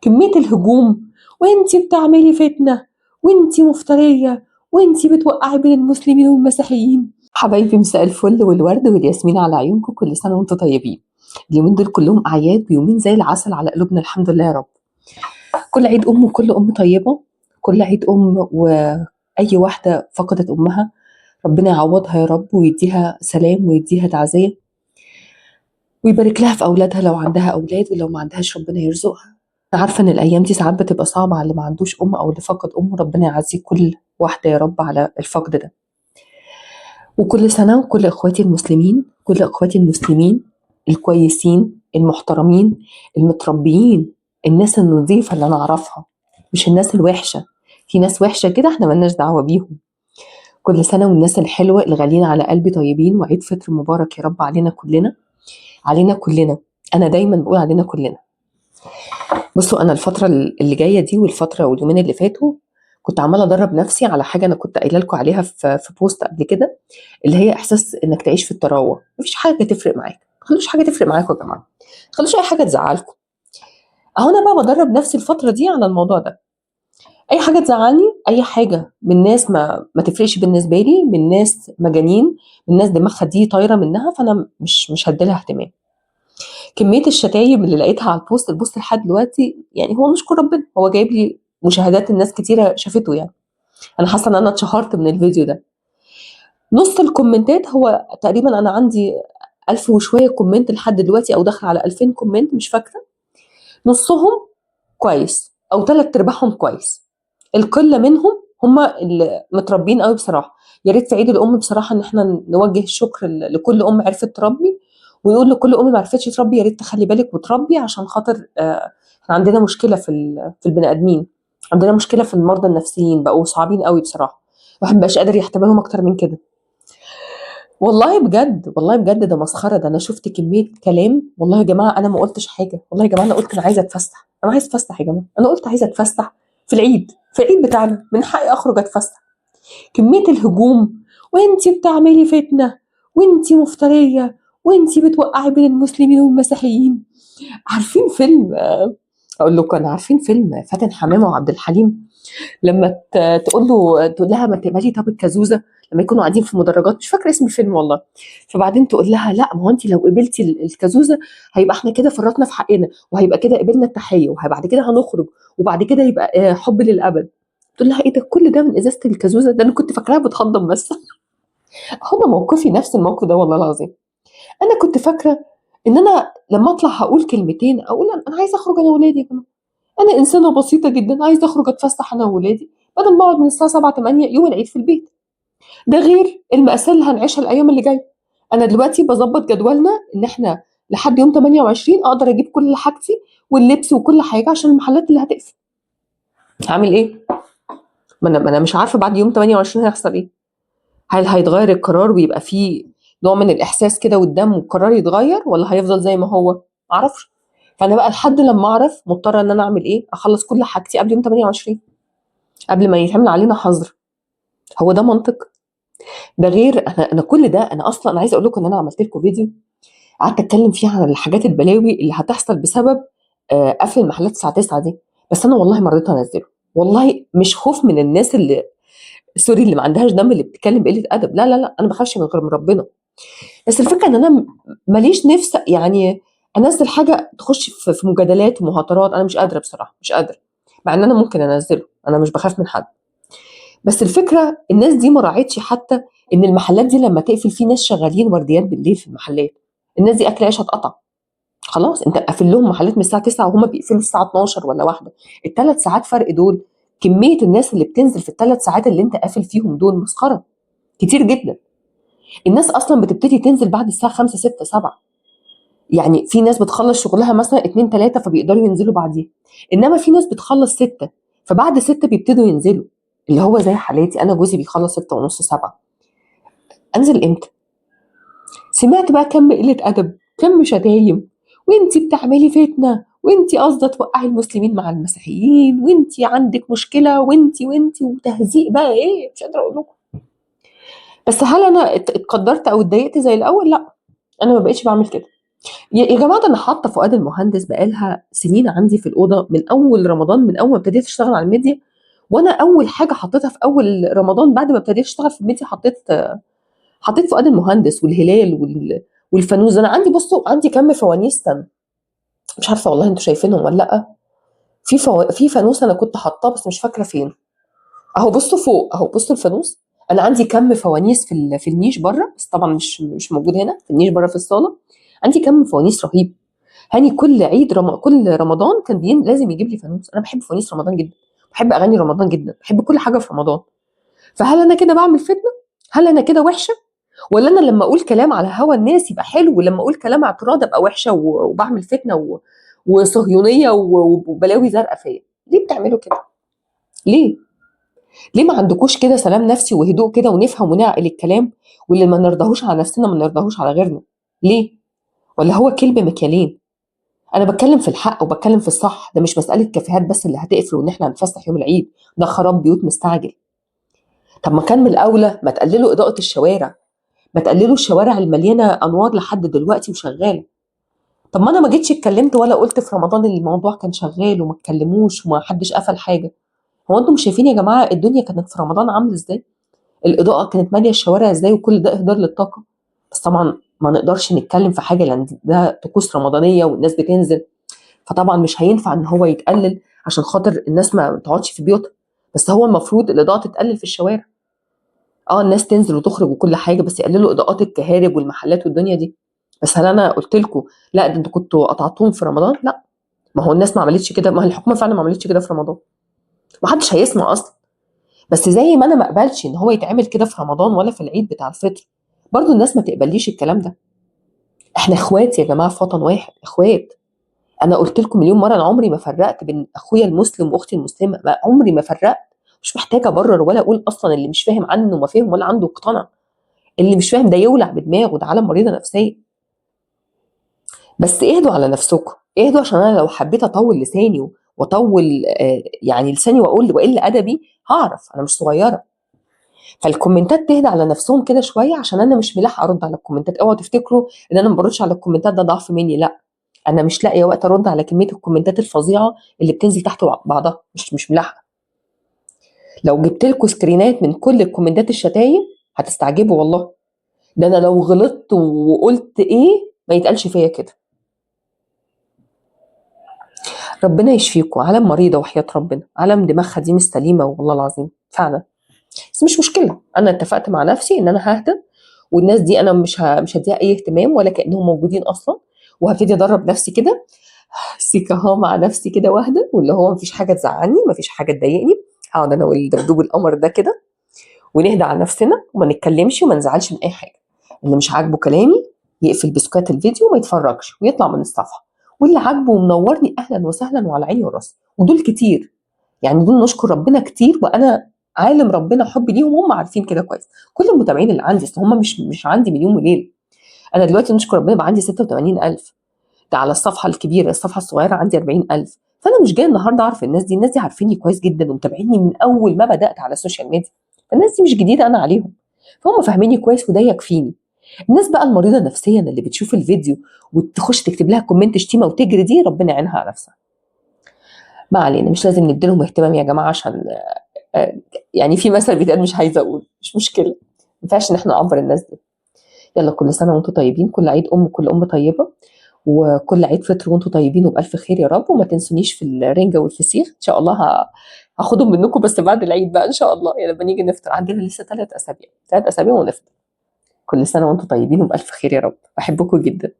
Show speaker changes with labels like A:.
A: كمية الهجوم، وانتي بتعملي فتنة، وانتي مفترية، وانتي بتوقعي بين المسلمين والمسيحيين. حبايبي مساء الفل والورد والياسمين على عيونكم، كل سنة وانتم طيبين. اليومين دول كلهم أعياد ويومين زي العسل على قلوبنا، الحمد لله يا رب. كل عيد أم وكل أم طيبة، كل عيد أم وأي واحدة فقدت أمها ربنا يعوضها يا رب، ويديها سلام ويديها تعزية، ويبارك لها في أولادها لو عندها أولاد، ولو ما عندهاش ربنا يرزقها. أنا عارفة إن الأيام دي ساعات بتبقى صعبة على اللي ما عندوش أم أو اللي فقد أمه، ربنا يعزي كل واحدة يا رب على الفقد ده. وكل سنة وكل إخواتي المسلمين، كل إخواتي المسلمين الكويسين المحترمين المتربيين، الناس النظيفة اللي أنا أعرفها، مش الناس الوحشة. في ناس وحشة كده احنا ملناش دعوة بيهم. كل سنة والناس الحلوة الغاليين على قلبي طيبين، وعيد فطر مبارك يا رب علينا كلنا، علينا كلنا. أنا دايما بقول علينا كلنا. بصوا، أنا الفترة اللي جاية دي والفترة واليومين اللي فاتوا كنت عمالة أدرب نفسي على حاجة أنا كنت قايلة لكم عليها في بوست قبل كده، اللي هي إحساس إنك تعيش في التروى. مفيش حاجة تفرق معاك، متخلوش حاجة تفرق معاكم يا جماعة، متخلوش أي حاجة تزعلكم. أهو أنا بقى بدرب نفسي الفترة دي على الموضوع ده. أي حاجة تزعلني، أي حاجة من ناس ما تفرقش بالنسبة لي، من ناس مجانين، من ناس دماغها دي طايرة منها، فأنا مش هديلها اهتمام. كمية الشتايم اللي لقيتها على البوست لحد دلوقتي، يعني هو نشكر ربنا، هو جايب لي مشاهدات، الناس كتيرة شافته. يعني أنا حاسة إن أنا اتشهرت من الفيديو ده. نص الكومنتات، هو تقريبا أنا عندي 1000 وشوية كومنت لحد دلوقتي، أو داخل على 2000 كومنت مش فاكرة، نصهم كويس أو تلات أرباعهم كويس. القلة منهم هم اللي متربين قوي بصراحة. يا ريت في عيد الأم بصراحة إن احنا نوجه الشكر لكل أم عرفت تربي، ونقول لكل أم ما عرفتش تربي يا ريت تخلي بالك وتربي، عشان خاطر احنا عندنا مشكلة في البني آدمين، عندنا مشكلة في المرضى النفسيين، بقوا صعبين قوي بصراحة، الواحد مبقاش قادر يحتملهم أكتر من كده. والله بجد، والله بجد، ده مسخرة. ده أنا شفت كمية كلام، والله يا جماعة أنا ما قلتش حاجة، والله يا جماعة أنا قلت أنا عايزة أتفسح، أنا عايزة أتفسح يا جماعة، أنا قلت عايزة أتفسح في العيد، في العيد بتاعنا من حقي أخرج أتفسح. كمية الهجوم، وأنتي بتعملي فتنة، وأنتي مفترية، وأنتي بتوقعي بين المسلمين والمسيحيين. عارفين فيلم أقول لكم، أنا عارفين فيلم فاتن حمامة وعبد الحليم، لما تقول لها ما تقبلي طب الكازوزه، لما يكونوا قاعدين في مدرجات، مش فاكره اسم الفيلم والله، فبعدين تقول لها لا، ما هو انت لو قبلتي الكازوزه هيبقى احنا كده فرطنا في حقنا، وهيبقى كده قبلنا التحيه، وبعد كده هنخرج، وبعد كده يبقى حب للابد. تقول لها ايه ده، كل ده من ازازه الكازوزه؟ ده انا كنت فاكراها بتخضم بس. هو موقفي نفس الموقف ده والله العظيم. انا كنت فاكره ان انا لما اطلع هقول كلمتين، اقول انا عايزه اخرج انا وولادي يا جماعه، انا انسانه بسيطه جدا عايزه اخرج اتفسح انا وولادي، بدل ما اقعد من الساعه 7 8 يوم العيد في البيت. ده غير المأساة اللي هنعيشها الايام اللي جايه. انا دلوقتي بظبط جدولنا ان احنا لحد يوم 28 اقدر اجيب كل حاجتي واللبس وكل حاجه، عشان المحلات اللي هتقفل. هعمل ايه؟ ما أنا مش عارفه بعد يوم 28 هيحصل ايه. هل هيتغير القرار ويبقى فيه نوع من الاحساس كده والدم، والقرار يتغير، ولا هيفضل زي ما هو؟ معرفش. فانا بقى لحد لما اعرف مضطره ان انا اعمل ايه، اخلص كل حاجتي قبل يوم 28، قبل ما يتعمل علينا حظر. هو ده منطق؟ ده غير انا كل ده، انا اصلا انا عايزه اقول لكم ان انا عملت لكم فيديو قعدت اتكلم فيه عن الحاجات البلاوي اللي هتحصل بسبب قفل المحلات الساعه 9 دي. بس انا والله ما رضيت انزله، والله مش خوف من الناس اللي سوري اللي ما عندهاش دم، اللي بتتكلم بقله ادب، لا لا لا، انا ما بخافش من غير من ربنا. بس الفكره ان انا ماليش نفس يعني انزل حاجه تخش في مجادلات ومهاترات، انا مش قادره بصراحه، مش قادره، مع ان انا ممكن انزله، انا مش بخاف من حد. بس الفكره الناس دي ما راعتش حتى ان المحلات دي لما تقفل في ناس شغالين ورديات بالليل في المحلات، الناس دي اكل عيشها اتقطع. خلاص انت قافل لهم محلات من الساعه 9 وهم بيقفلوا الساعه 12 ولا واحده، الثلاث ساعات فرق دول، كميه الناس اللي بتنزل في الثلاث ساعات اللي انت قافل فيهم دول مسخره، كتير جدا. الناس اصلا بتبتدي تنزل بعد الساعه 5 6 7، يعني في ناس بتخلص شغلها مثلا 2 3 فبيقدروا ينزلوا بعديها، انما في ناس بتخلص 6، فبعد 6 بيبتدوا ينزلوا، اللي هو زي حالاتي انا، جوزي بيخلص 6 ونص 7. انزل امتى؟ سمعت بقى كم قله ادب، كم شتايم، وانتي بتعملي فتنه، وانتي قاصده توقعي المسلمين مع المسيحيين، وانتي عندك مشكله، وانتي وتهزيق بقى ايه، مش قادره اقول لكم. بس هل انا اتقدرت او اتضايقت زي الاول؟ لا، انا ما بقتش بعمل كده. يا جماعة ده أنا حاطة فؤاد المهندس بقالها سنين عندي في الأوضة من أول رمضان، من أول ما ابتديت أشتغل على الميديا. وأنا أول حاجة حطيتها في أول رمضان بعد ما ابتديت أشتغل في الميديا حطيت فؤاد المهندس والهلال والفانوس. أنا عندي، بصوا عندي كم فوانيس تاني مش عارفة والله أنتوا شايفينهم ولا لأ. في فانوس أنا كنت حاطاه بس مش فاكرة فين. أهو بصوا فوق، أهو بصوا الفانوس. أنا عندي كم فوانيس في النيش بره، بس طبعا مش موجود هنا في النيش بره في الصالة. عندي كم فوانيس رهيب. هاني كل عيد كل رمضان كان لازم يجيب لي فانوس. انا بحب فوانيس رمضان جدا، بحب اغاني رمضان جدا، بحب كل حاجه في رمضان. فهل انا كده بعمل فتنه؟ هل انا كده وحشه؟ ولا انا لما اقول كلام على هوا الناس يبقى حلو، ولما اقول كلام اعتراض ابقى وحشه وبعمل فتنه وصهيونيه وبلاوي زرقاء فيا؟ ليه بتعملوا كده؟ ليه؟ ليه ما عندكوش كده سلام نفسي وهدوء كده ونفهم ونعقل الكلام؟ واللي ما نرضاهوش على نفسنا ما نرضاهوش على غيرنا. ليه؟ ولا هو كلب مكيالين؟ انا بتكلم في الحق وبتكلم في الصح. ده مش مساله كافيهات بس اللي هتقفل وان احنا هنفسح يوم العيد. ده خراب بيوت مستعجل. طب ما كان من الاولى ما تقللوا اضاءه الشوارع، ما تقللوا الشوارع المليانه انوار لحد دلوقتي وشغاله. طب ما انا ما جيتش اتكلمت ولا قلت في رمضان ان الموضوع كان شغال وما اتكلموش وما حدش قفل حاجه. هو انتم مش شايفين يا جماعه الدنيا كانت في رمضان عامله ازاي؟ الاضاءه كانت ماليه الشوارع ازاي، وكل ده اهدار للطاقه. بس طبعا ما نقدرش نتكلم في حاجه لان ده طقوس رمضانيه والناس بتنزل. فطبعا مش هينفع ان هو يتقلل عشان خاطر الناس ما تقعدش في بيوتها. بس هو المفروض الاضاءه تتقلل في الشوارع. اه الناس تنزل وتخرج وكل حاجه، بس يقللوا اضاءات الكهارب والمحلات والدنيا دي. بس هل انا قلت لكم لا ده انتوا كنتوا قطعتوهم في رمضان؟ لا. ما هو الناس ما عملتش كده، ما هي الحكومه فعلا ما عملتش كده في رمضان. ما حدش هيسمع اصلا. بس زي ما انا ما اقبلش ان هو يتعمل كده في رمضان ولا في العيد بتاع الفطر، برضو الناس ما تقبليش الكلام ده. احنا اخوات يا جماعه في وطن واحد، اخوات. انا قلت لكم مليون مره انا عمري ما فرقت بين اخويا المسلم واختي المسلمه، ما عمري ما فرقت. مش محتاجه ابرر ولا اقول اصلا اللي مش فاهم عنه ما فاهم ولا عنده اقتنع. اللي مش فاهم ده يولع بدماغه، ده عالم مريضه نفسيه. بس اهدوا على نفسكم، اهدوا عشان انا لو حبيت اطول لساني واطول يعني لساني واقول واقل ادبي هعرف، انا مش صغيره. فالكومنتات تهدى على نفسهم كده شويه عشان انا مش ملاحقه ارد على الكومنتات. اوعوا تفتكروا ان انا ما بردش على الكومنتات ده ضعف مني، لا. انا مش لاقيه وقت ارد على كميه الكومنتات الفظيعه اللي بتنزل تحت بعضها، مش ملاحقه. لو جبت لكم سكرينات من كل الكومنتات الشتايم هتستعجبوا والله. ده انا لو غلطت وقلت ايه ما يتقالش فيا كده. ربنا يشفيكم، عالم مريضه وحياه ربنا، عالم دماغها دي مش سليمه والله العظيم فعلا. بس مش مشكله، انا اتفقت مع نفسي ان انا ههدى. والناس دي انا مش هديها اي اهتمام ولا كانهم موجودين اصلا. وهبتدي ادرب نفسي كده سيكا مع نفسي كده واهدى، واللي هو مفيش حاجه تزعلني، مفيش حاجه تضايقني. هقعد انا والدبدوب القمر ده كده ونهدى على نفسنا وما نتكلمش وما نزعلش من اي حاجه. اللي مش عاجبه كلامي يقفل بسكات الفيديو وما يتفرجش ويطلع من الصفحه. واللي عاجبه ومنورني اهلا وسهلا وعلى عيني وراسي، ودول كتير. يعني دول نشكر ربنا كتير، وانا عالم ربنا حبي ليهم وهم عارفين كده كويس. كل المتابعين اللي عندي، اصل هم مش عندي مليون وليله. انا دلوقتي نشكر ربنا بقى عندي 86,000. ده على الصفحه الكبيره، الصفحه الصغيره عندي 40,000. فانا مش جايه النهارده اعرف الناس دي عارفيني كويس جدا ومتابعيني من اول ما بدات على السوشيال ميديا. الناس دي مش جديده انا عليهم، فهم فاهميني كويس وده يكفيني. الناس بقى المريضه نفسيا اللي بتشوف الفيديو وتخش تكتب لها كومنت شتيمه وتجري، دي ربنا يعينها على نفسها. ما علينا، مش لازم نديلهم اهتمام يا جماعه عشان يعني في مثل بيتقال مش عايزه اقول، مش مشكله. ما ينفعش ان احنا نعبر الناس دي. يلا كل سنه وانتم طيبين، كل عيد كل ام طيبه، وكل عيد فطر وانتم طيبين وبألف خير يا رب. وما تنسونيش في الرنجة والفسيخ ان شاء الله. هاخدهم منكم بس بعد العيد بقى ان شاء الله، يعني لما نيجي نفطر عندنا لسه 3 اسابيع، 3 اسابيع ونفطر. كل سنة وانتم طيبين وبألف خير يا رب، بحبكم جدا.